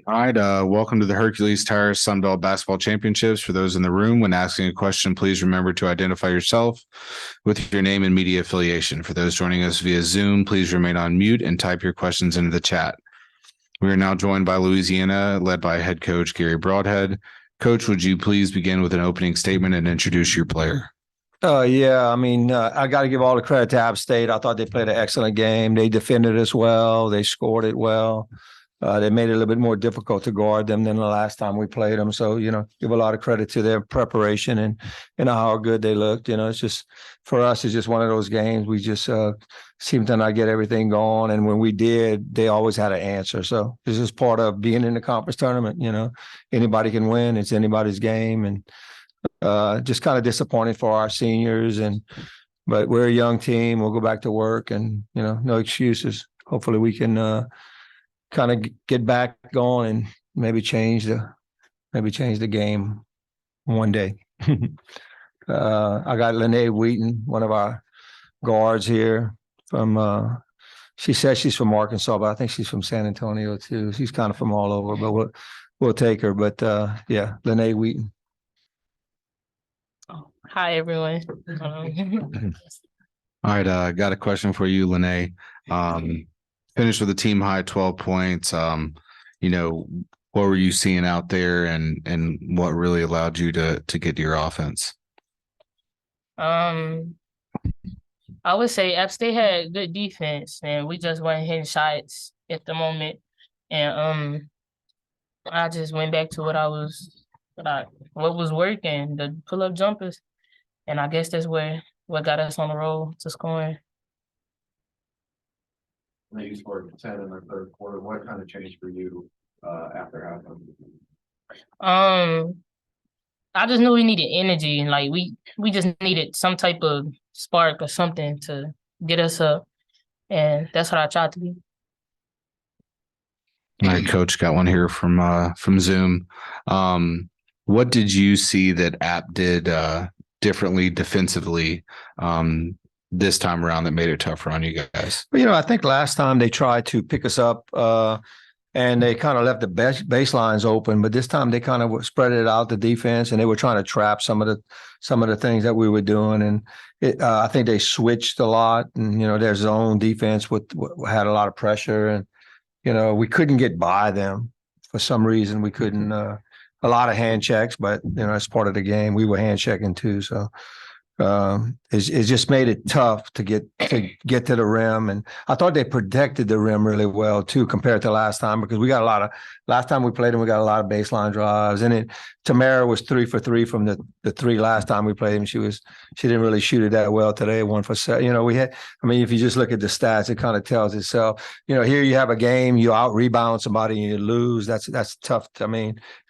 All right, welcome to the Hercules Tire Sunbelt Basketball Championships. For those in the room, when asking a question, please remember to identify yourself with your name and media affiliation. For those joining us via Zoom, please remain on mute and type your questions into the chat. We are now joined by Louisiana, led by head coach Garry Brodhead. Coach, would you please begin with an opening statement and introduce your player? I got to give all the credit to App State. I thought they played an excellent game. They defended us well. They scored it well. They made it a little bit more difficult to guard them than the last time we played them. So, give a lot of credit to their preparation and how good they looked. It's just, for us, it's just one of those games. We just seemed to not get everything going. And when we did, they always had an answer. So this is part of being in the conference tournament. Anybody can win. It's anybody's game. And just kind of disappointed for our seniors. But we're a young team. We'll go back to work and, no excuses. Hopefully we can kind of get back going and maybe change the game one day. I got Lanay Wheaton, one of our guards here from she says she's from Arkansas, but I think she's from San Antonio too. She's kind of from all over, but we'll take her. But Lanay Wheaton. Hi everyone. All right, I got a question for you, Lanay. Finished with a team high 12 points. What were you seeing out there and what really allowed you to get to your offense? I would say App State had good defense and we just weren't hitting shots at the moment. And I just went back to what was working, the pull-up jumpers. And I guess that's what got us on the road to scoring. You scored 10 in the third quarter. What kind of changed for you after halftime? I just knew we needed energy, and like we just needed some type of spark or something to get us up, and that's what I tried to be. All right, Coach, got one here from Zoom. What did you see that App did differently defensively this time around that made it tougher on you guys? Well, I think last time they tried to pick us up and they kind of left the baselines open, but this time they kind of spread it out, the defense, and they were trying to trap some of the things that we were doing. And I think they switched a lot, and their zone defense had a lot of pressure, and we couldn't get by them for some reason. We couldn't. A lot of hand checks, but that's part of the game. We were hand checking too, so. It just made it tough to get to the rim, and I thought they protected the rim really well too compared to last time, because last time we played them, we got a lot of baseline drives, and Tamara was 3 for 3 from the three last time we played him. She didn't really shoot it that well today. 1 for 7. If you just look at the stats, it kind of tells itself. Here you have a game, you out rebound somebody and you lose. That's tough.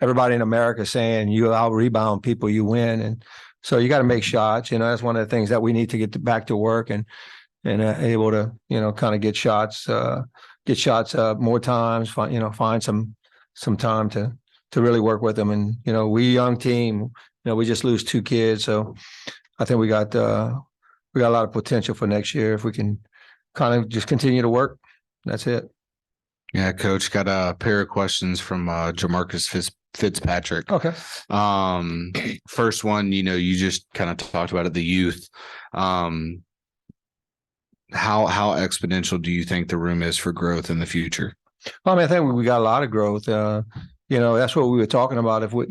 Everybody in America is saying you out rebound people, you win, and so you got to make shots. That's one of the things that we need to get back to work and able to kind of get shots more times. Find some time to really work with them. And we young team. We just lose 2 kids, so I think we got a lot of potential for next year if we can kind of just continue to work. That's it. Yeah, Coach, got a pair of questions from Jamarcus Fitzpatrick. Okay. First one, you just kind of talked about it, the youth. How exponential do you think the room is for growth in the future? Well, I think we got a lot of growth. That's what we were talking about. If we,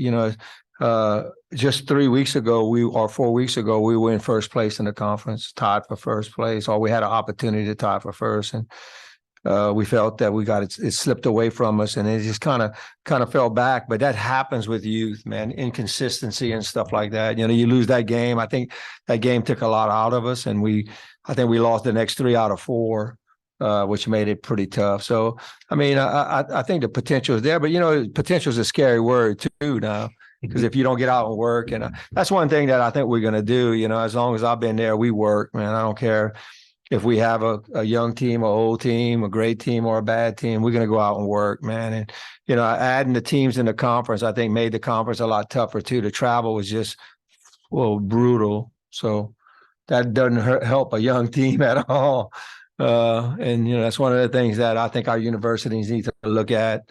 just 3 weeks ago, or 4 weeks ago, we were in first place in the conference, tied for first place, or we had an opportunity to tie for first, and we felt that we got it slipped away from us, and it just kind of fell back. But that happens with youth, man, inconsistency and stuff like that. You lose that game. I think that game took a lot out of us, and I think we lost the next 3 out of 4, which made it pretty tough. So, I think the potential is there, but potential is a scary word too now, because if you don't get out and work, and that's one thing that I think we're going to do. As long as I've been there, we work, man. I don't care if we have a young team, an old team, a great team, or a bad team. We're going to go out and work, man. And, adding the teams in the conference, I think made the conference a lot tougher too. The travel was just, brutal. So that doesn't help a young team at all. That's one of the things that I think our universities need to look at.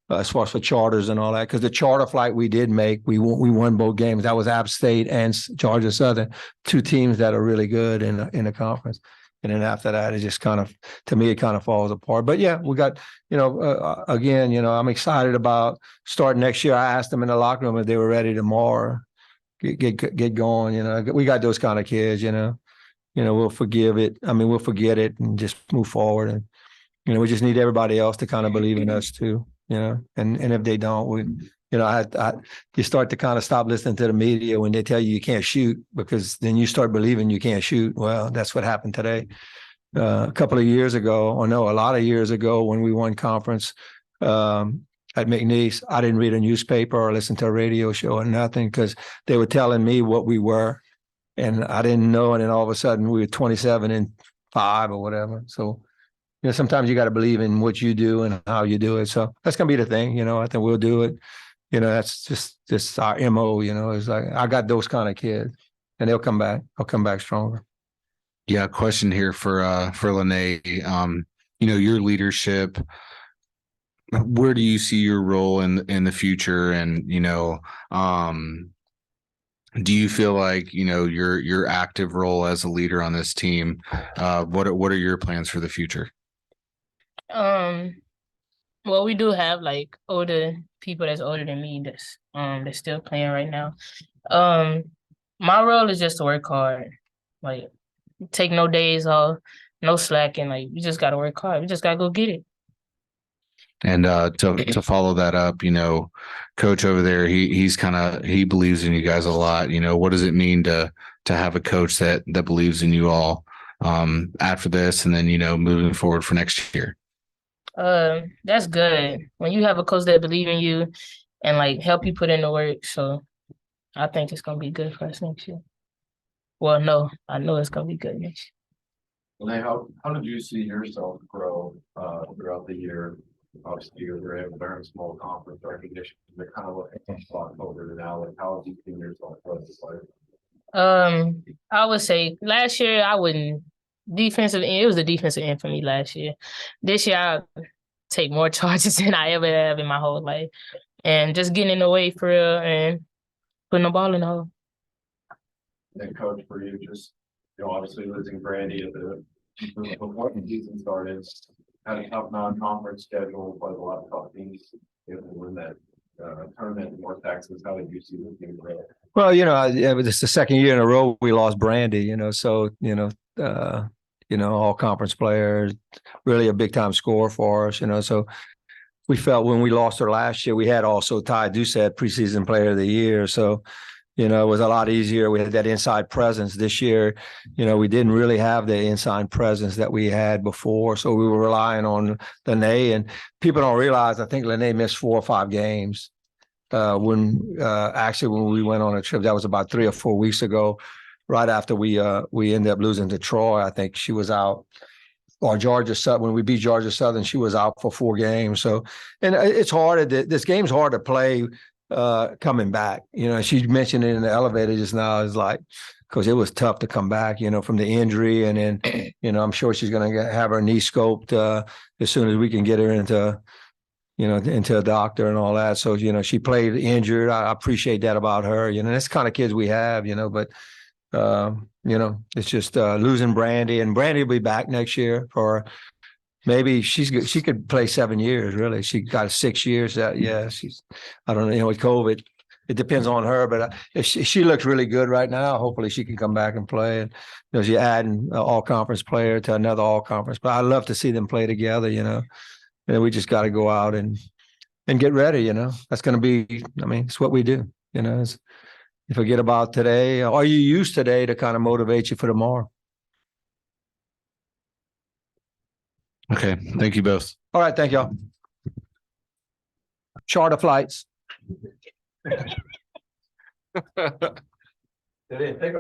as far as for charters and all that. Because the charter flight we did make, we won both games. That was App State and Georgia Southern, two teams that are really good in the conference. And then after that, it just kind of, to me, it kind of falls apart. But yeah, we got, again, I'm excited about starting next year. I asked them in the locker room if they were ready tomorrow. Get going. We got those kind of kids. We'll forgive it. I mean, we'll forget it and just move forward. And we just need everybody else to kind of believe in us too. And if they don't, we. You start to kind of stop listening to the media when they tell you can't shoot, because then you start believing you can't shoot. Well, that's what happened today. A couple of years ago, or no, a lot of years ago, when we won conference at McNeese, I didn't read a newspaper or listen to a radio show or nothing, because they were telling me what we were, and I didn't know. And then all of a sudden, we were 27-5 or whatever. So. Sometimes you got to believe in what you do and how you do it. So that's going to be the thing. I think we'll do it. That's just our MO, it's like, I got those kind of kids, and they'll come back. I'll come back stronger. Yeah. Question here for Lanay. Your leadership, where do you see your role in the future? And, do you feel like, your active role as a leader on this team, what are your plans for the future? Well, we do have like older people that's older than me that's still playing right now. My role is just to work hard, like take no days off, no slacking. Like, you just gotta work hard. You just gotta go get it. And to follow that up, coach over there, he believes in you guys a lot. What does it mean to have a coach that believes in you all after this, and then moving forward for next year? That's good when you have a coach that believes in you and like help you put in the work. So I think it's gonna be good for us next year. Well, no, I know it's gonna be good next year. How did you see yourself grow throughout the year? Obviously, you were able to earn small conference recognition. They're kind of looking at spot over to now. Like, how have you seen yourself grow as a player? I would say last year I wouldn't. Defensive end, it was the defensive end for me last year. This year I take more charges than I ever have in my whole life, and just getting in the way for real and putting the ball in the hole. And coach, for you, just obviously losing Brandy before the season started, had a tough non-conference schedule, played a lot of tough teams. Able to win that tournament in North Texas. How did you see the team grow? Well, it's the second year in a row we lost Brandy. So all conference players, really a big time scorer for us. So we felt when we lost her last year, we had also Ty Doucette, preseason player of the year. So it was a lot easier. We had that inside presence. This year, we didn't really have the inside presence that we had before. So we were relying on Lanay, and people don't realize, I think Lanay missed 4 or 5 games. When we went on a trip, that was about 3 or 4 weeks ago, right after we ended up losing to Troy. I think she was out, or Georgia Southern. When we beat Georgia Southern, she was out for 4 games. So, and it's hard. This game's hard to play coming back. She mentioned it in the elevator just now. It's like, because it was tough to come back, from the injury, and then I'm sure she's going to have her knee scoped as soon as we can get her into a doctor and all that. So, she played injured. I appreciate that about her. That's the kind of kids we have, but, it's just losing Brandy, and Brandy will be back next year for maybe she could play 7 years, really. She got 6 years. I don't know, with COVID, it depends on her, but if she looks really good right now, hopefully she can come back and play. And you add an all-conference player to another all-conference, but I love to see them play together, and we just got to go out and get ready. That's going to be, it's what we do. You forget about today, or you use today to kind of motivate you for tomorrow. Okay. Thank you both. All right. Thank y'all. Charter flights. They didn't think